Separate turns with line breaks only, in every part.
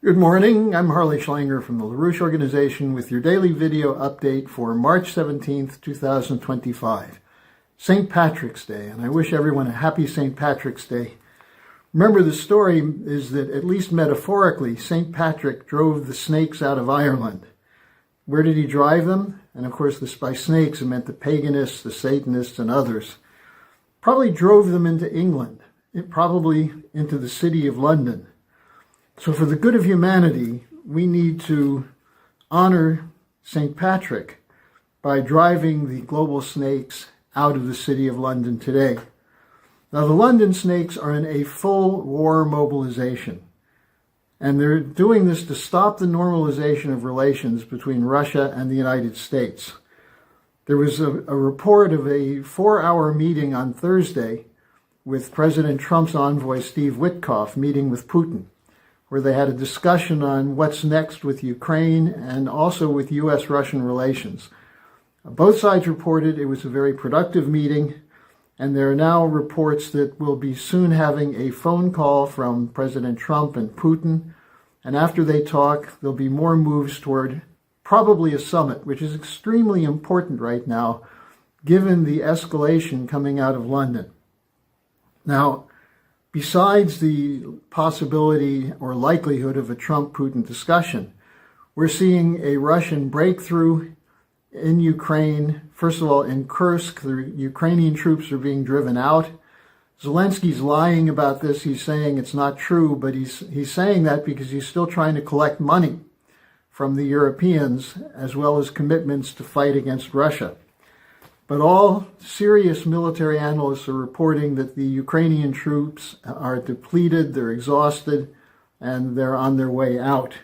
Good morning, I'm Harley Schlanger from the LaRouche organization with your daily video update for March 17th, 2025, St. Patrick's Day, and I wish everyone a happy St. Patrick's Day. Remember, the story is that, at least metaphorically, St. Patrick drove the snakes out of Ireland. Where did he drive them? And of course, by snakes, it meant the paganists, the Satanists, and others. Probably drove them into England, probably into the city of London. So for the good of humanity, we need to honor St. Patrick by driving the global snakes out of the city of London today. Now, the London snakes are in a full war mobilization, and they're doing this to stop the normalization of relations between Russia and the United States. There was a report of a 4-hour meeting on Thursday with President Trump's envoy, Steve Witkoff, meeting with Putin, where they had a discussion on what's next with Ukraine and also with U.S. Russian relations. Both sides reported it was a very productive meeting, and there are now reports that we'll be soon having a phone call from President Trump and Putin, and after they talk, there'll be more moves toward probably a summit, which is extremely important right now, given the escalation coming out of London. Now, besides the possibility or likelihood of a Trump-Putin discussion, we're seeing a Russian breakthrough in Ukraine. First of all, in Kursk, the Ukrainian troops are being driven out. Zelensky's lying about this. He's saying it's not true, but he's saying that because he's still trying to collect money from the Europeans, as well as commitments to fight against Russia. But all serious military analysts are reporting that the Ukrainian troops are depleted, they're exhausted, and they're on their way out.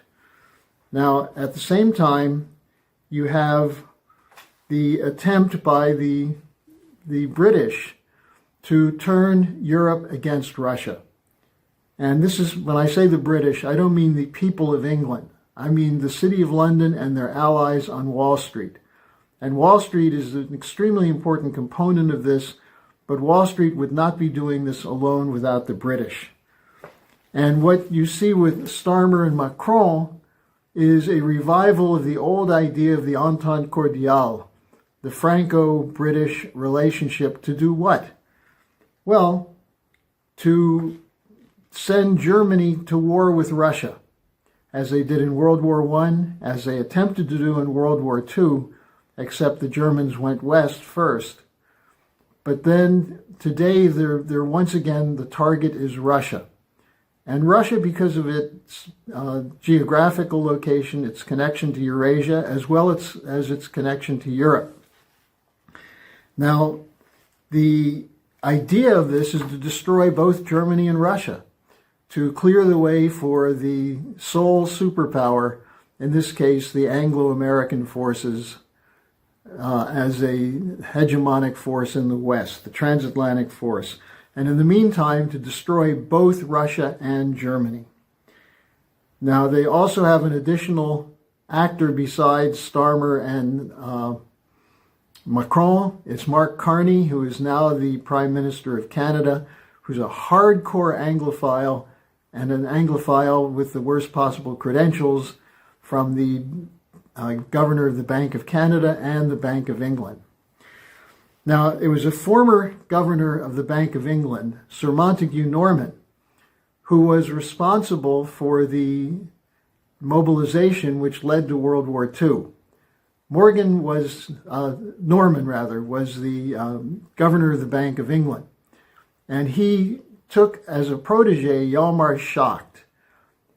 Now, at the same time, you have the attempt by the British to turn Europe against Russia. And this is, when I say the British, I don't mean the people of England. I mean the City of London and their allies on Wall Street. And Wall Street is an extremely important component of this, but Wall Street would not be doing this alone without the British. And what you see with Starmer and Macron is a revival of the old idea of the entente cordiale, the Franco-British relationship, to do what? Well, to send Germany to war with Russia, as they did in World War I, as they attempted to do in World War II, except the Germans went west first. But then today, they're once again, the target is Russia. And Russia, because of its geographical location, its connection to Eurasia, as well as its connection to Europe. Now, the idea of this is to destroy both Germany and Russia, to clear the way for the sole superpower, in this case, the Anglo-American forces, as a hegemonic force in the West, the transatlantic force, and in the meantime to destroy both Russia and Germany. Now, they also have an additional actor besides Starmer and Macron. It's Mark Carney, who is now the Prime Minister of Canada, who's a hardcore Anglophile, and an Anglophile with the worst possible credentials from the governor of the Bank of Canada and the Bank of England. Now, it was a former governor of the Bank of England, Sir Montague Norman, who was responsible for the mobilization which led to World War II. Norman was the governor of the Bank of England. And he took as a protege Hjalmar Schacht,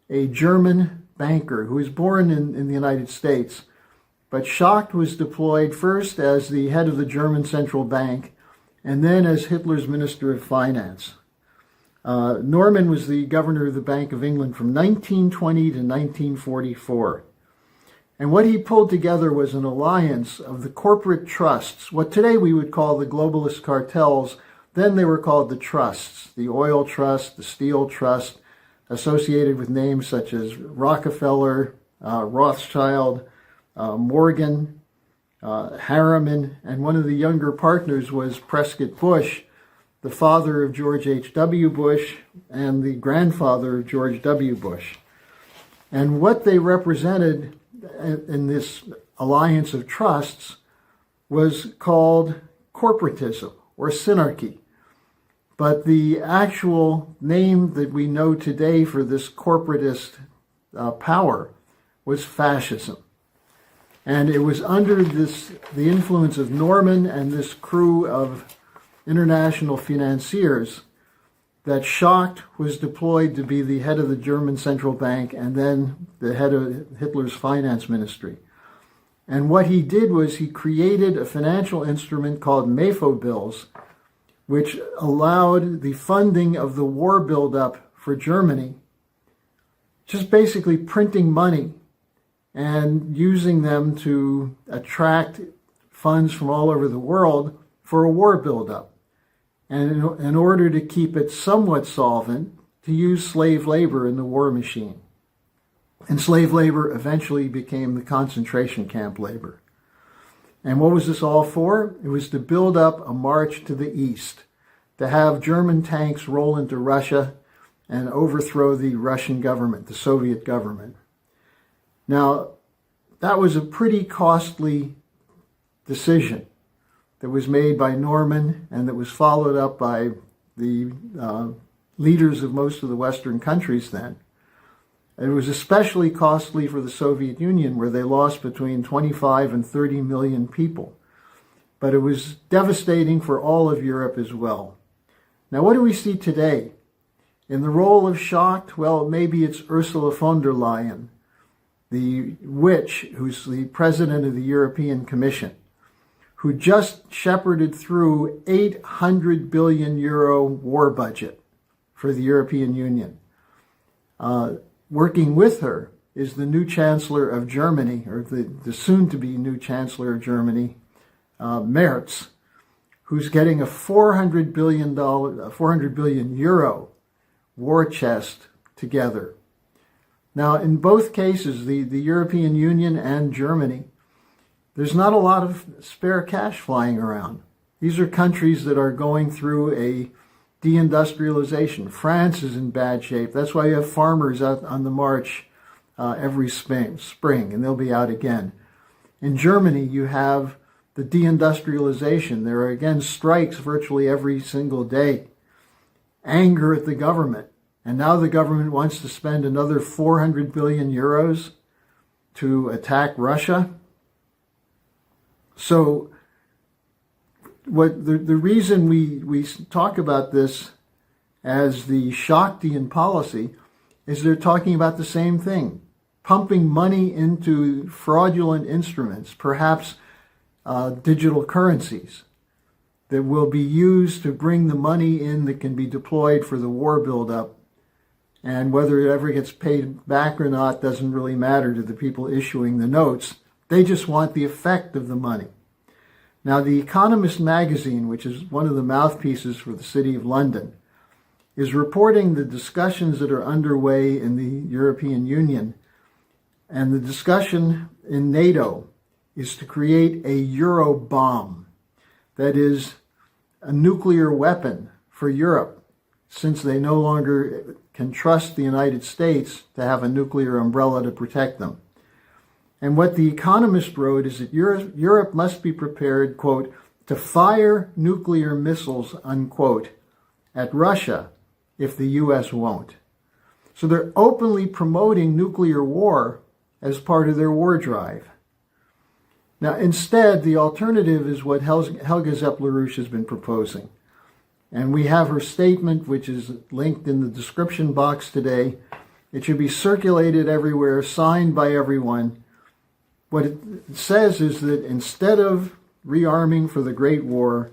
a German banker who was born in the United States. But Schacht was deployed first as the head of the German Central Bank and then as Hitler's Minister of Finance. Norman was the governor of the Bank of England from 1920 to 1944. And what he pulled together was an alliance of the corporate trusts, what today we would call the globalist cartels. Then they were called the trusts, the oil trust, the steel trust, associated with names such as Rockefeller, Rothschild, Morgan, Harriman, and one of the younger partners was Prescott Bush, the father of George H.W. Bush and the grandfather of George W. Bush. And what they represented in this alliance of trusts was called corporatism or synarchy. But the actual name that we know today for this corporatist power was fascism. And it was under the influence of Norman and this crew of international financiers that Schacht was deployed to be the head of the German central bank and then the head of Hitler's finance ministry. And what he did was he created a financial instrument called Mefo bills, which allowed the funding of the war buildup for Germany, just basically printing money and using them to attract funds from all over the world for a war buildup. And in order to keep it somewhat solvent, to use slave labor in the war machine. And slave labor eventually became the concentration camp labor. And what was this all for? It was to build up a march to the east, to have German tanks roll into Russia and overthrow the Russian government, the Soviet government. Now, that was a pretty costly decision that was made by Norman and that was followed up by the leaders of most of the Western countries then. It was especially costly for the Soviet Union, where they lost between 25 and 30 million people. But it was devastating for all of Europe as well. Now, what do we see today? In the role of Schacht, well, maybe it's Ursula von der Leyen, the witch who's the president of the European Commission, who just shepherded through 800 billion euro war budget for the European Union. Working with her is the new Chancellor of Germany, or the soon-to-be new Chancellor of Germany, Merz, who's getting a 400 billion euro war chest together. Now, in both cases, the European Union and Germany, there's not a lot of spare cash flying around. These are countries that are going through a deindustrialization. France is in bad shape. That's why you have farmers out on the march every spring, and they'll be out again. In Germany, you have the deindustrialization. There are, again, strikes virtually every single day. Anger at the government. And now the government wants to spend another 400 billion euros to attack Russia. So what the reason we talk about this as the Schachtian policy is they're talking about the same thing, pumping money into fraudulent instruments, perhaps digital currencies that will be used to bring the money in that can be deployed for the war buildup. And whether it ever gets paid back or not doesn't really matter to the people issuing the notes. They just want the effect of the money. Now, The Economist magazine, which is one of the mouthpieces for the City of London, is reporting the discussions that are underway in the European Union. And the discussion in NATO is to create a Euro bomb, that is, a nuclear weapon for Europe, since they no longer can trust the United States to have a nuclear umbrella to protect them. And what The Economist wrote is that Europe must be prepared, quote, to fire nuclear missiles, unquote, at Russia if the U.S. won't. So they're openly promoting nuclear war as part of their war drive. Now, instead, the alternative is what Helga Zepp-LaRouche has been proposing. And we have her statement, which is linked in the description box today. It should be circulated everywhere, signed by everyone. What it says is that instead of rearming for the Great War,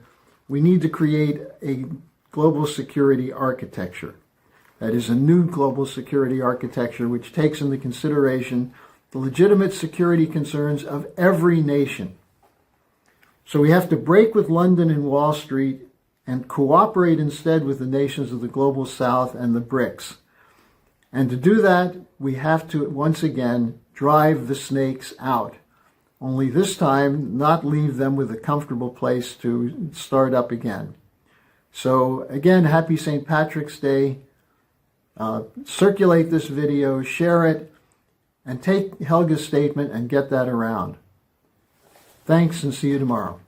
we need to create a global security architecture. That is a new global security architecture which takes into consideration the legitimate security concerns of every nation. So we have to break with London and Wall Street and cooperate instead with the nations of the Global South and the BRICS. And to do that, we have to, once again, drive the snakes out. Only this time, not leave them with a comfortable place to start up again. So again, happy St. Patrick's Day. Circulate this video, share it. and take Helga's statement and get that around. Thanks, and see you tomorrow.